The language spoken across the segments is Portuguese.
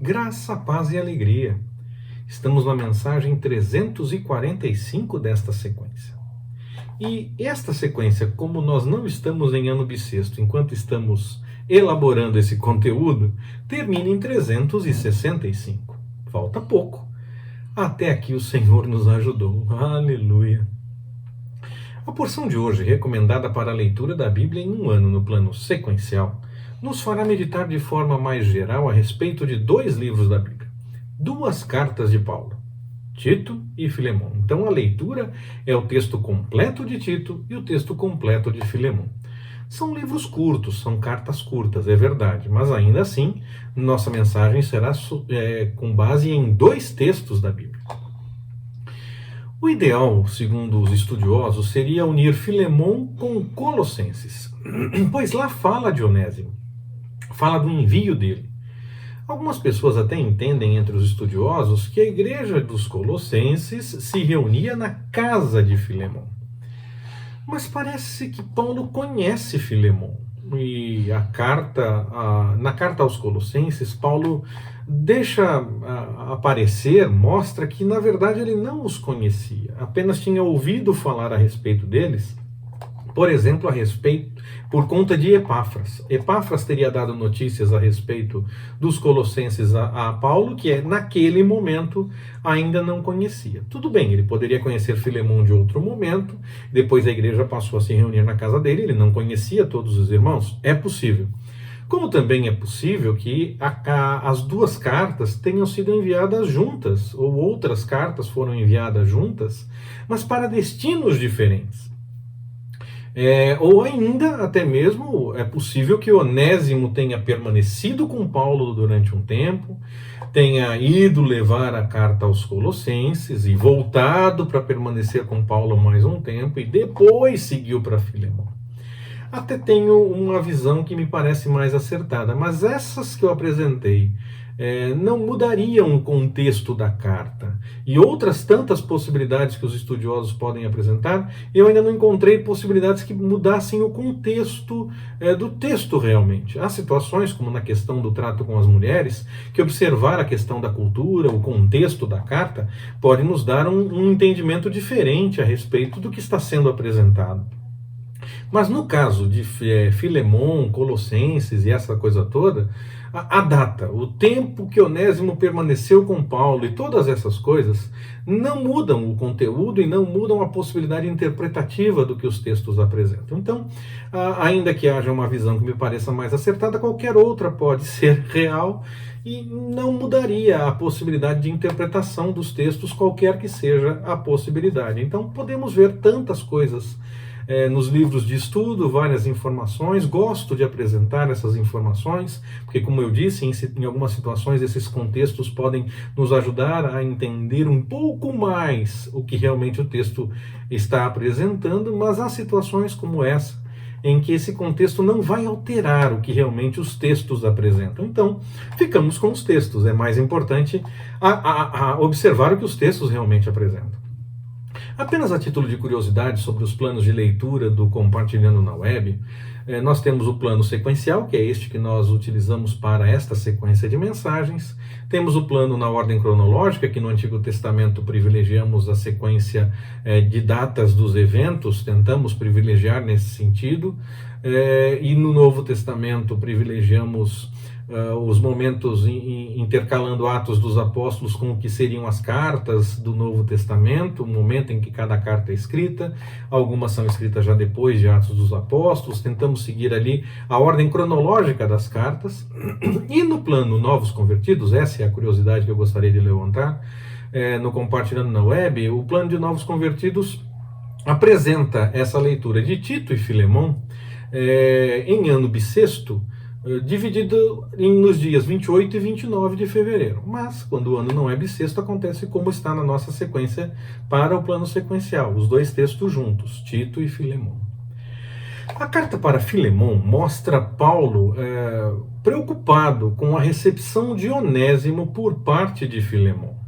Graça, paz e alegria. Estamos na mensagem 345 desta sequência. E esta sequência, como nós não estamos em ano bissexto enquanto estamos elaborando esse conteúdo, termina em 365. Falta pouco. Até aqui o Senhor nos ajudou. Aleluia. A porção de hoje, recomendada para a leitura da Bíblia em um ano no plano sequencial, nos fará meditar de forma mais geral a respeito de dois livros da Bíblia, duas cartas de Paulo, Tito e Filemão. Então a leitura é o texto completo de Tito e o texto completo de Filemão. São livros curtos, são cartas curtas, é verdade, mas ainda assim, nossa mensagem será com base em dois textos da Bíblia. O ideal, segundo os estudiosos, seria unir Filemão com Colossenses, pois lá fala de Onésimo, fala do envio dele. Algumas pessoas até entendem entre os estudiosos que a igreja dos Colossenses se reunia na casa de Filemão. Mas parece que Paulo conhece Filemão. E na carta aos Colossenses, Paulo deixa aparecer, mostra que na verdade ele não os conhecia, apenas tinha ouvido falar a respeito deles, por exemplo, por conta de Epáfras. Epáfras teria dado notícias a respeito dos Colossenses a Paulo, que naquele momento ainda não conhecia. Tudo bem, ele poderia conhecer Filemão de outro momento, depois a igreja passou a se reunir na casa dele, ele não conhecia todos os irmãos, é possível. Como também é possível que as duas cartas tenham sido enviadas juntas, ou outras cartas foram enviadas juntas, mas para destinos diferentes. Ou ainda, até mesmo, é possível que Onésimo tenha permanecido com Paulo durante um tempo, tenha ido levar a carta aos Colossenses e voltado para permanecer com Paulo mais um tempo e depois seguiu para Filemão. Até tenho uma visão que me parece mais acertada, mas essas que eu apresentei não mudariam o contexto da carta. E outras tantas possibilidades que os estudiosos podem apresentar, eu ainda não encontrei possibilidades que mudassem o contexto do texto realmente. Há situações, como na questão do trato com as mulheres, que observar a questão da cultura, o contexto da carta, pode nos dar um entendimento diferente a respeito do que está sendo apresentado. Mas no caso de Filemão, Colossenses e essa coisa toda, a data, o tempo que Onésimo permaneceu com Paulo e todas essas coisas não mudam o conteúdo e não mudam a possibilidade interpretativa do que os textos apresentam. Então, ainda que haja uma visão que me pareça mais acertada, qualquer outra pode ser real e não mudaria a possibilidade de interpretação dos textos, qualquer que seja a possibilidade. Então, podemos ver tantas coisas nos livros de estudo, várias informações. Gosto de apresentar essas informações, porque, como eu disse, em algumas situações esses contextos podem nos ajudar a entender um pouco mais o que realmente o texto está apresentando, mas há situações como essa, em que esse contexto não vai alterar o que realmente os textos apresentam. Então, ficamos com os textos. É mais importante observar o que os textos realmente apresentam. Apenas a título de curiosidade sobre os planos de leitura do Compartilhando na Web, nós temos o plano sequencial, que é este que nós utilizamos para esta sequência de mensagens. Temos o plano na ordem cronológica, que no Antigo Testamento privilegiamos a sequência de datas dos eventos, tentamos privilegiar nesse sentido. E no Novo Testamento privilegiamos os momentos intercalando Atos dos Apóstolos com o que seriam as cartas do Novo Testamento, o momento em que cada carta é escrita. Algumas são escritas já depois de Atos dos Apóstolos. Tentamos seguir ali a ordem cronológica das cartas. E no plano Novos Convertidos, essa é a curiosidade que eu gostaria de levantar, no Compartilhando na Web, o plano de Novos Convertidos apresenta essa leitura de Tito e Filemão em ano bissexto, dividido nos dias 28 e 29 de fevereiro. Mas, quando o ano não é bissexto, acontece como está na nossa sequência para o plano sequencial, os dois textos juntos, Tito e Filemão. A carta para Filemão mostra Paulo preocupado com a recepção de Onésimo por parte de Filemão.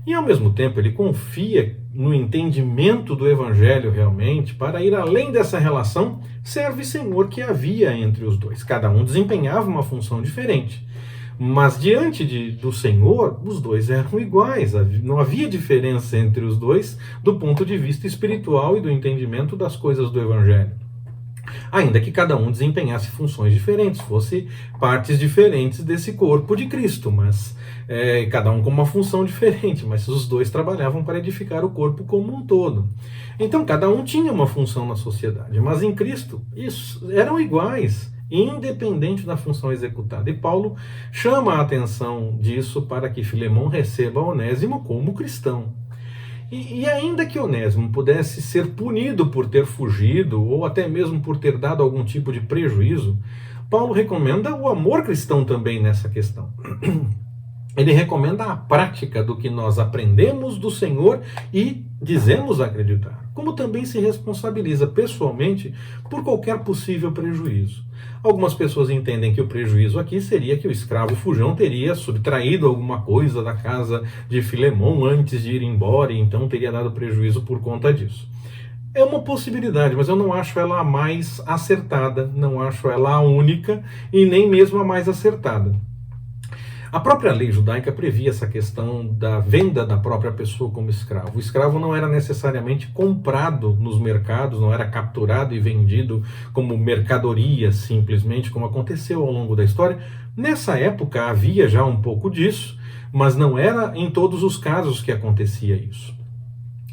E, ao mesmo tempo, ele confia no entendimento do Evangelho realmente para ir além dessa relação serve-senhor que havia entre os dois. Cada um desempenhava uma função diferente. Mas diante do Senhor, os dois eram iguais, não havia diferença entre os dois do ponto de vista espiritual e do entendimento das coisas do Evangelho. Ainda que cada um desempenhasse funções diferentes, fosse partes diferentes desse corpo de Cristo, mas cada um com uma função diferente, mas os dois trabalhavam para edificar o corpo como um todo. Então cada um tinha uma função na sociedade, mas em Cristo isso eram iguais, independente da função executada. E Paulo chama a atenção disso para que Filemão receba Onésimo como cristão. E ainda que Onésimo pudesse ser punido por ter fugido, ou até mesmo por ter dado algum tipo de prejuízo, Paulo recomenda o amor cristão também nessa questão. Ele recomenda a prática do que nós aprendemos do Senhor e dizemos acreditar, como também se responsabiliza pessoalmente por qualquer possível prejuízo. Algumas pessoas entendem que o prejuízo aqui seria que o escravo fujão teria subtraído alguma coisa da casa de Filemão antes de ir embora e então teria dado prejuízo por conta disso. É uma possibilidade, mas eu não acho ela a mais acertada, não acho ela a única e nem mesmo a mais acertada. A própria lei judaica previa essa questão da venda da própria pessoa como escravo. O escravo não era necessariamente comprado nos mercados, não era capturado e vendido como mercadoria, simplesmente, como aconteceu ao longo da história. Nessa época havia já um pouco disso, mas não era em todos os casos que acontecia isso.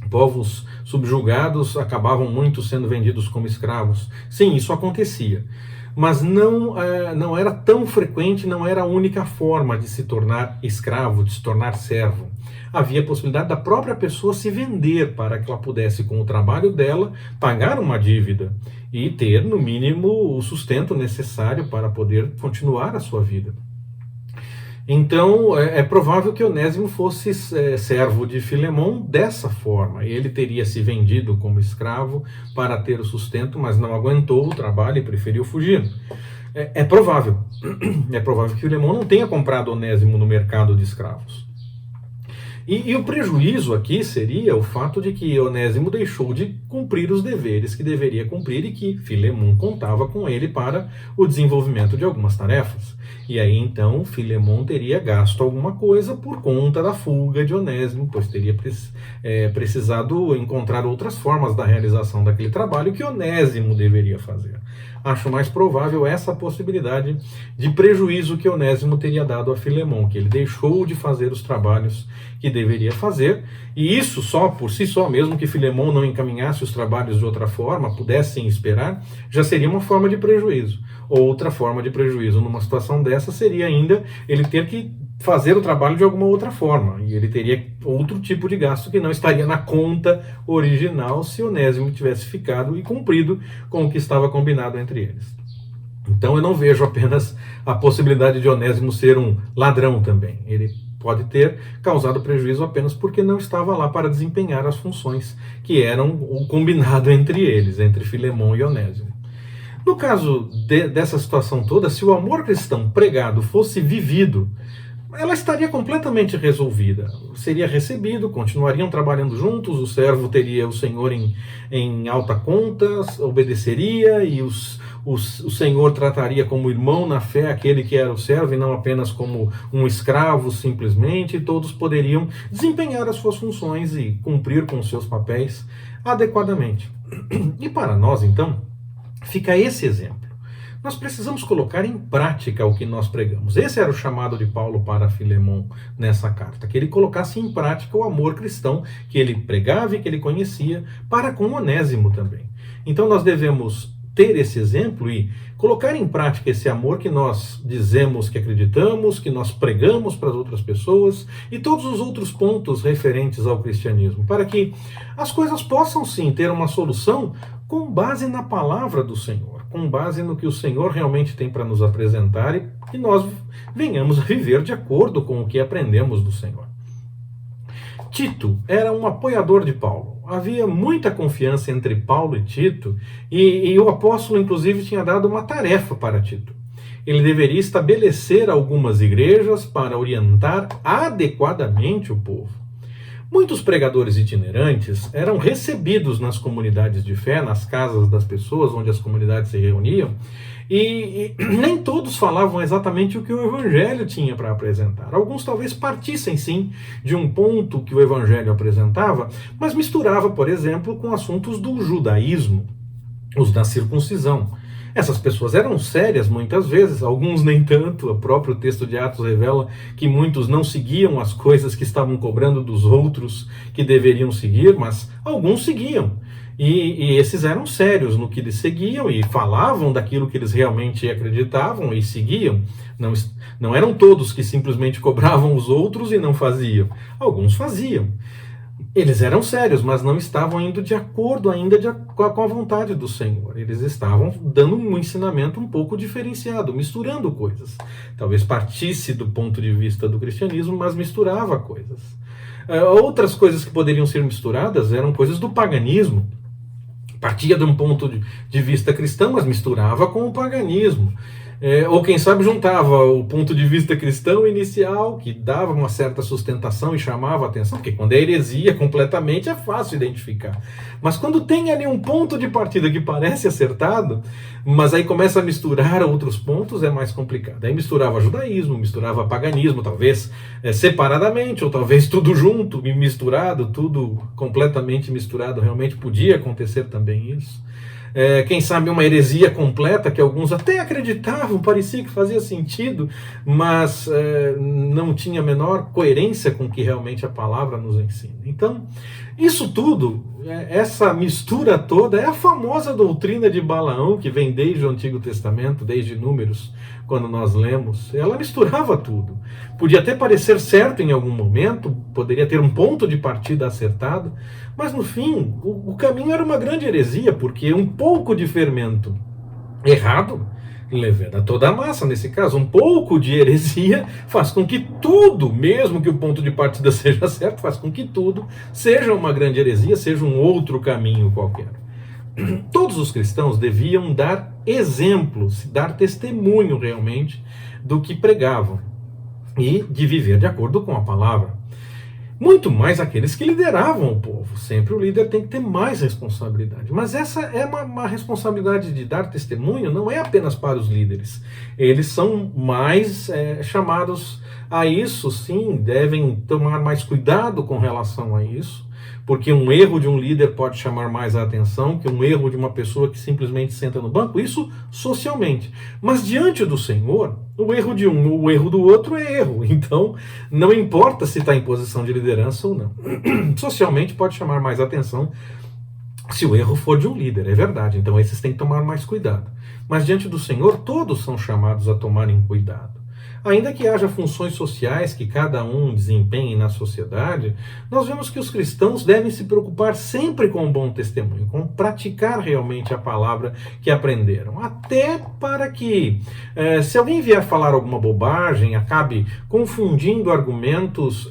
Povos subjugados acabavam muito sendo vendidos como escravos. Sim, isso acontecia. Mas não era tão frequente, não era a única forma de se tornar escravo, de se tornar servo. Havia a possibilidade da própria pessoa se vender para que ela pudesse, com o trabalho dela, pagar uma dívida e ter, no mínimo, o sustento necessário para poder continuar a sua vida. Então, é provável que Onésimo fosse servo de Filemão dessa forma. Ele teria se vendido como escravo para ter o sustento, mas não aguentou o trabalho e preferiu fugir. É provável. É provável que Filemão não tenha comprado Onésimo no mercado de escravos. E o prejuízo aqui seria o fato de que Onésimo deixou de cumprir os deveres que deveria cumprir e que Filemão contava com ele para o desenvolvimento de algumas tarefas. E aí então Filemão teria gasto alguma coisa por conta da fuga de Onésimo, pois teria precisado encontrar outras formas da realização daquele trabalho que Onésimo deveria fazer. Acho mais provável essa possibilidade de prejuízo que Onésimo teria dado a Filemão, que ele deixou de fazer os trabalhos que deveria fazer, e isso só por si só, mesmo que Filemão não encaminhasse os trabalhos de outra forma, pudessem esperar, já seria uma forma de prejuízo. Outra forma de prejuízo numa situação dessa seria ainda ele ter que fazer o trabalho de alguma outra forma, e ele teria outro tipo de gasto que não estaria na conta original se Onésimo tivesse ficado e cumprido com o que estava combinado entre eles. Então eu não vejo apenas a possibilidade de Onésimo ser um ladrão também. Ele pode ter causado prejuízo apenas porque não estava lá para desempenhar as funções que eram o combinado entre eles, entre Filemão e Onésimo. No caso dessa situação toda, se o amor cristão pregado fosse vivido, ela estaria completamente resolvida. Seria recebido, continuariam trabalhando juntos, o servo teria o Senhor em alta conta, obedeceria, e o Senhor trataria como irmão na fé aquele que era o servo, e não apenas como um escravo simplesmente, e todos poderiam desempenhar as suas funções e cumprir com os seus papéis adequadamente. E para nós, então, fica esse exemplo. Nós precisamos colocar em prática o que nós pregamos. Esse era o chamado de Paulo para Filemão nessa carta, que ele colocasse em prática o amor cristão que ele pregava e que ele conhecia para com Onésimo também. Então nós devemos ter esse exemplo e colocar em prática esse amor que nós dizemos que acreditamos, que nós pregamos para as outras pessoas e todos os outros pontos referentes ao cristianismo, para que as coisas possam sim ter uma solução com base na palavra do Senhor, com base no que o Senhor realmente tem para nos apresentar e que nós venhamos a viver de acordo com o que aprendemos do Senhor. Tito era um apoiador de Paulo. Havia muita confiança entre Paulo e Tito, e o apóstolo, inclusive, tinha dado uma tarefa para Tito. Ele deveria estabelecer algumas igrejas para orientar adequadamente o povo. Muitos pregadores itinerantes eram recebidos nas comunidades de fé, nas casas das pessoas onde as comunidades se reuniam, e nem todos falavam exatamente o que o Evangelho tinha para apresentar. Alguns talvez partissem sim de um ponto que o Evangelho apresentava, mas misturava, por exemplo, com assuntos do judaísmo, os da circuncisão. Essas pessoas eram sérias muitas vezes, alguns nem tanto. O próprio texto de Atos revela que muitos não seguiam as coisas que estavam cobrando dos outros que deveriam seguir, mas alguns seguiam. E esses eram sérios no que eles seguiam e falavam daquilo que eles realmente acreditavam e seguiam. Não eram todos que simplesmente cobravam os outros e não faziam. Alguns faziam. Eles eram sérios, mas não estavam indo de acordo ainda com a vontade do Senhor. Eles estavam dando um ensinamento um pouco diferenciado, misturando coisas. Talvez partisse do ponto de vista do cristianismo, mas misturava coisas. Outras coisas que poderiam ser misturadas eram coisas do paganismo. Partia de um ponto de vista cristão, mas misturava com o paganismo. Ou quem sabe juntava o ponto de vista cristão inicial, que dava uma certa sustentação e chamava a atenção, porque quando é heresia completamente é fácil identificar. Mas quando tem ali um ponto de partida que parece acertado, mas aí começa a misturar outros pontos, é mais complicado. Aí misturava judaísmo, misturava paganismo, talvez separadamente, ou talvez tudo junto, misturado, tudo completamente misturado, realmente podia acontecer também isso. Quem sabe uma heresia completa que alguns até acreditavam, parecia que fazia sentido, mas não tinha a menor coerência com o que realmente a palavra nos ensina. Então, isso tudo, essa mistura toda, é a famosa doutrina de Balaão, que vem desde o Antigo Testamento, desde Números, quando nós lemos. Ela misturava tudo. Podia até parecer certo em algum momento, poderia ter um ponto de partida acertado, mas no fim, o caminho era uma grande heresia, porque um pouco de fermento errado leveda toda a massa. Nesse caso, um pouco de heresia faz com que tudo, mesmo que o ponto de partida seja certo, faz com que tudo seja uma grande heresia, seja um outro caminho qualquer. Todos os cristãos deviam dar exemplos, dar testemunho realmente do que pregavam e de viver de acordo com a palavra. Muito mais aqueles que lideravam o povo. Sempre o líder tem que ter mais responsabilidade. Mas essa é uma responsabilidade de dar testemunho, não é apenas para os líderes. Eles são mais chamados a isso, sim, devem tomar mais cuidado com relação a isso, porque um erro de um líder pode chamar mais a atenção que um erro de uma pessoa que simplesmente senta no banco, isso socialmente. Mas diante do Senhor, o erro de um, o erro do outro é erro. Então, não importa se está em posição de liderança ou não. Socialmente pode chamar mais atenção se o erro for de um líder, é verdade. Então, esses têm que tomar mais cuidado. Mas diante do Senhor, todos são chamados a tomarem cuidado. Ainda que haja funções sociais que cada um desempenhe na sociedade, nós vemos que os cristãos devem se preocupar sempre com um bom testemunho, com praticar realmente a palavra que aprenderam. Até para que, se alguém vier falar alguma bobagem, acabe confundindo argumentos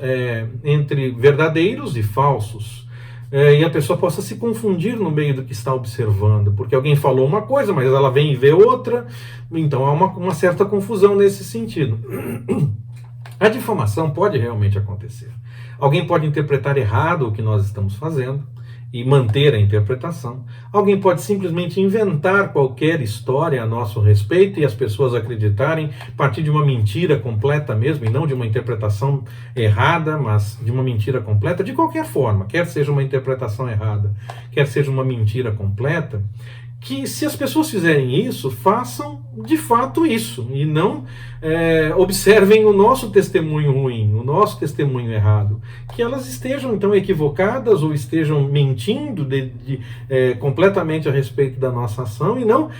entre verdadeiros e falsos. E a pessoa possa se confundir no meio do que está observando, porque alguém falou uma coisa, mas ela vem e vê outra, então há uma certa confusão nesse sentido. A difamação pode realmente acontecer. Alguém pode interpretar errado o que nós estamos fazendo e manter a interpretação. Alguém pode simplesmente inventar qualquer história a nosso respeito e as pessoas acreditarem a partir de uma mentira completa mesmo, e não de uma interpretação errada, mas de uma mentira completa, de qualquer forma, quer seja uma interpretação errada, quer seja uma mentira completa, que se as pessoas fizerem isso, façam de fato isso, e não observem o nosso testemunho ruim, o nosso testemunho errado, que elas estejam então equivocadas ou estejam mentindo completamente a respeito da nossa ação e não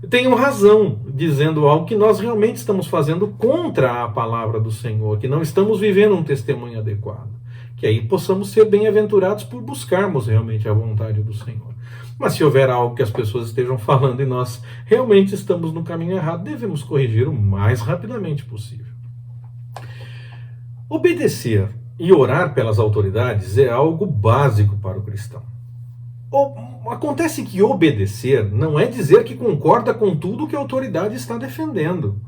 tenham razão, dizendo algo que nós realmente estamos fazendo contra a palavra do Senhor, que não estamos vivendo um testemunho adequado, que aí possamos ser bem-aventurados por buscarmos realmente a vontade do Senhor. Mas se houver algo que as pessoas estejam falando e nós realmente estamos no caminho errado, devemos corrigir o mais rapidamente possível. Obedecer e orar pelas autoridades é algo básico para o cristão. Acontece que obedecer não é dizer que concorda com tudo que a autoridade está defendendo.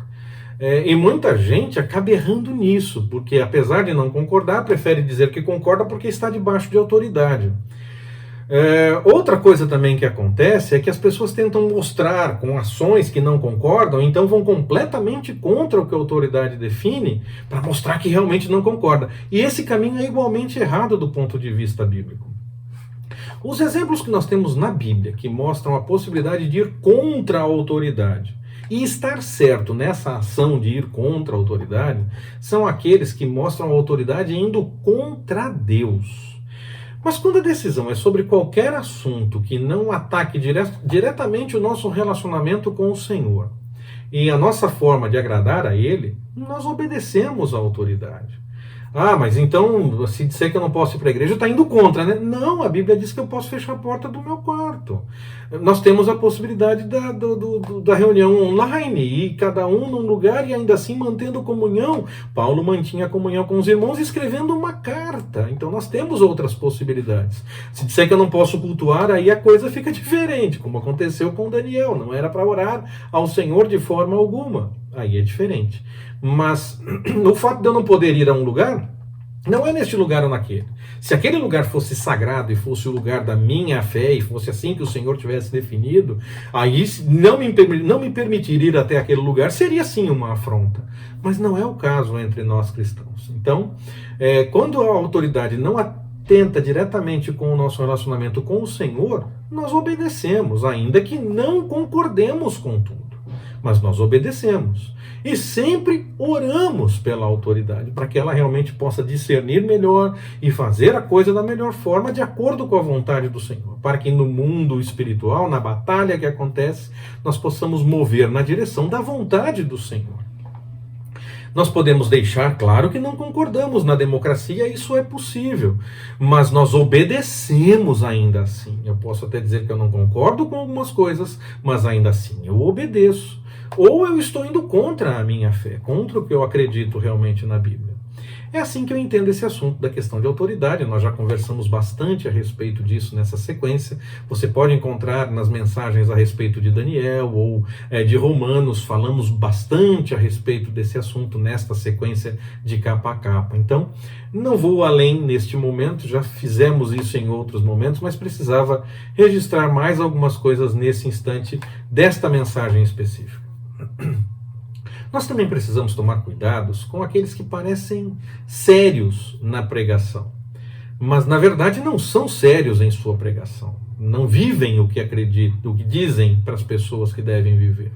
E muita gente acaba errando nisso, porque apesar de não concordar, prefere dizer que concorda porque está debaixo de autoridade. Outra coisa também que acontece é que as pessoas tentam mostrar com ações que não concordam, então vão completamente contra o que a autoridade define para mostrar que realmente não concorda. E esse caminho é igualmente errado do ponto de vista bíblico. Os exemplos que nós temos na Bíblia que mostram a possibilidade de ir contra a autoridade e estar certo nessa ação de ir contra a autoridade são aqueles que mostram a autoridade indo contra Deus. Mas quando a decisão é sobre qualquer assunto que não ataque diretamente o nosso relacionamento com o Senhor e a nossa forma de agradar a Ele, nós obedecemos à autoridade. Ah, mas então, se disser que eu não posso ir para a igreja, está indo contra, né? Não, a Bíblia diz que eu posso fechar a porta do meu quarto. Nós temos a possibilidade da reunião online, e cada um num lugar e ainda assim mantendo comunhão. Paulo mantinha comunhão com os irmãos escrevendo uma carta. Então nós temos outras possibilidades. Se disser que eu não posso cultuar, aí a coisa fica diferente, como aconteceu com Daniel. Não era para orar ao Senhor de forma alguma. Aí é diferente. Mas o fato de eu não poder ir a um lugar, não é neste lugar ou naquele. Se aquele lugar fosse sagrado e fosse o lugar da minha fé e fosse assim que o Senhor tivesse definido, aí não me permitir ir até aquele lugar seria sim uma afronta. Mas não é o caso entre nós cristãos. Então, quando a autoridade não atenta diretamente com o nosso relacionamento com o Senhor, nós obedecemos, ainda que não concordemos com tudo. Mas nós obedecemos. E sempre oramos pela autoridade, para que ela realmente possa discernir melhor e fazer a coisa da melhor forma, de acordo com a vontade do Senhor. Para que no mundo espiritual, na batalha que acontece, nós possamos mover na direção da vontade do Senhor. Nós podemos deixar claro que não concordamos na democracia, isso é possível, mas nós obedecemos ainda assim. Eu posso até dizer que eu não concordo com algumas coisas, mas ainda assim eu obedeço. Ou eu estou indo contra a minha fé, contra o que eu acredito realmente na Bíblia. É assim que eu entendo esse assunto da questão de autoridade. Nós já conversamos bastante a respeito disso nessa sequência. Você pode encontrar nas mensagens a respeito de Daniel ou de Romanos, falamos bastante a respeito desse assunto nesta sequência de capa a capa. Então, não vou além neste momento, já fizemos isso em outros momentos, mas precisava registrar mais algumas coisas nesse instante desta mensagem específica. Nós também precisamos tomar cuidados com aqueles que parecem sérios na pregação, mas na verdade não são sérios em sua pregação. Não vivem o que acreditam, o que dizem para as pessoas que devem viver.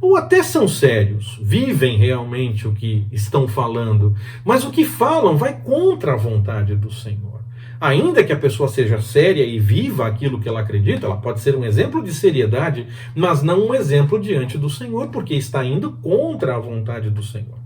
Ou até são sérios, vivem realmente o que estão falando, mas o que falam vai contra a vontade do Senhor. Ainda que a pessoa seja séria e viva aquilo que ela acredita, ela pode ser um exemplo de seriedade, mas não um exemplo diante do Senhor, porque está indo contra a vontade do Senhor.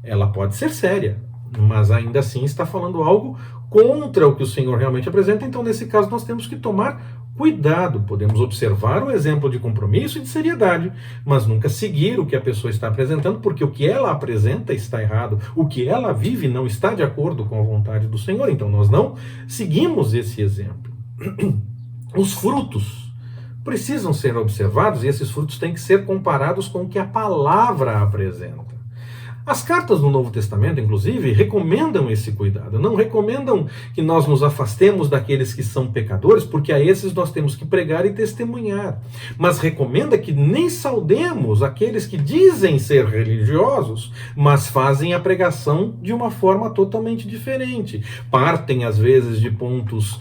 Ela pode ser séria, mas ainda assim está falando algo contra o que o Senhor realmente apresenta, então nesse caso nós temos que tomar cuidado. Podemos observar um exemplo de compromisso e de seriedade, mas nunca seguir o que a pessoa está apresentando, porque o que ela apresenta está errado, o que ela vive não está de acordo com a vontade do Senhor, então nós não seguimos esse exemplo. Os frutos precisam ser observados e esses frutos têm que ser comparados com o que a palavra apresenta. As cartas do Novo Testamento, inclusive, recomendam esse cuidado. Não recomendam que nós nos afastemos daqueles que são pecadores, porque a esses nós temos que pregar e testemunhar. Mas recomenda que nem saudemos aqueles que dizem ser religiosos, mas fazem a pregação de uma forma totalmente diferente. Partem, às vezes, de pontos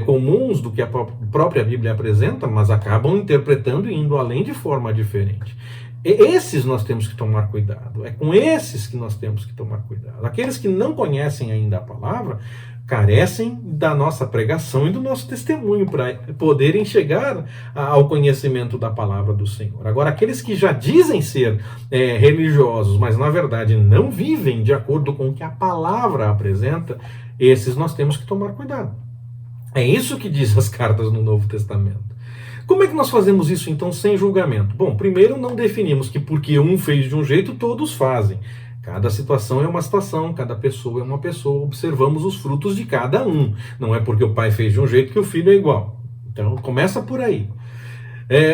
comuns do que a própria Bíblia apresenta, mas acabam interpretando e indo além de forma diferente. Esses nós temos que tomar cuidado, é com esses que nós temos que tomar cuidado. Aqueles que não conhecem ainda a palavra, carecem da nossa pregação e do nosso testemunho para poderem chegar ao conhecimento da palavra do Senhor. Agora, aqueles que já dizem ser religiosos, mas na verdade não vivem de acordo com o que a palavra apresenta, esses nós temos que tomar cuidado. É isso que diz as cartas no Novo Testamento. Como é que nós fazemos isso, então, sem julgamento? Bom, primeiro, não definimos que porque um fez de um jeito, todos fazem. Cada situação é uma situação, cada pessoa é uma pessoa, observamos os frutos de cada um. Não é porque o pai fez de um jeito que o filho é igual. Então, começa por aí.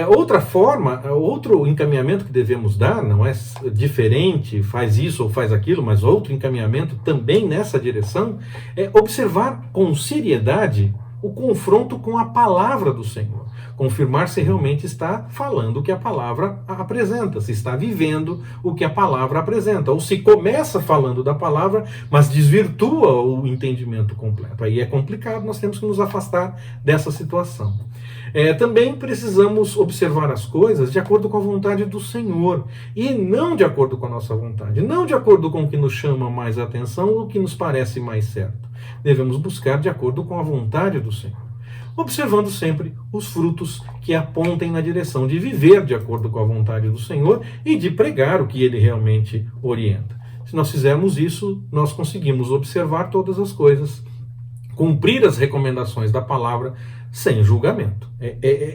Outra forma, outro encaminhamento que devemos dar, não é diferente, faz isso ou faz aquilo, mas outro encaminhamento também nessa direção, é observar com seriedade o confronto com a palavra do Senhor. Confirmar se realmente está falando o que a palavra apresenta, se está vivendo o que a palavra apresenta, ou se começa falando da palavra, mas desvirtua o entendimento completo. Aí é complicado, nós temos que nos afastar dessa situação. Também precisamos observar as coisas de acordo com a vontade do Senhor, e não de acordo com a nossa vontade, não de acordo com o que nos chama mais atenção ou o que nos parece mais certo. Devemos buscar de acordo com a vontade do Senhor, observando sempre os frutos que apontem na direção de viver de acordo com a vontade do Senhor e de pregar o que Ele realmente orienta. Se nós fizermos isso, nós conseguimos observar todas as coisas, cumprir as recomendações da palavra sem julgamento.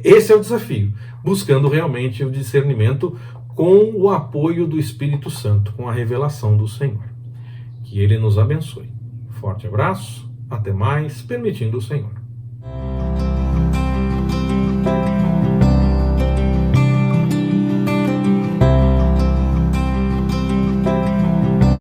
Esse é o desafio, buscando realmente o discernimento com o apoio do Espírito Santo, com a revelação do Senhor. Que Ele nos abençoe. Forte abraço, até mais, permitindo o Senhor.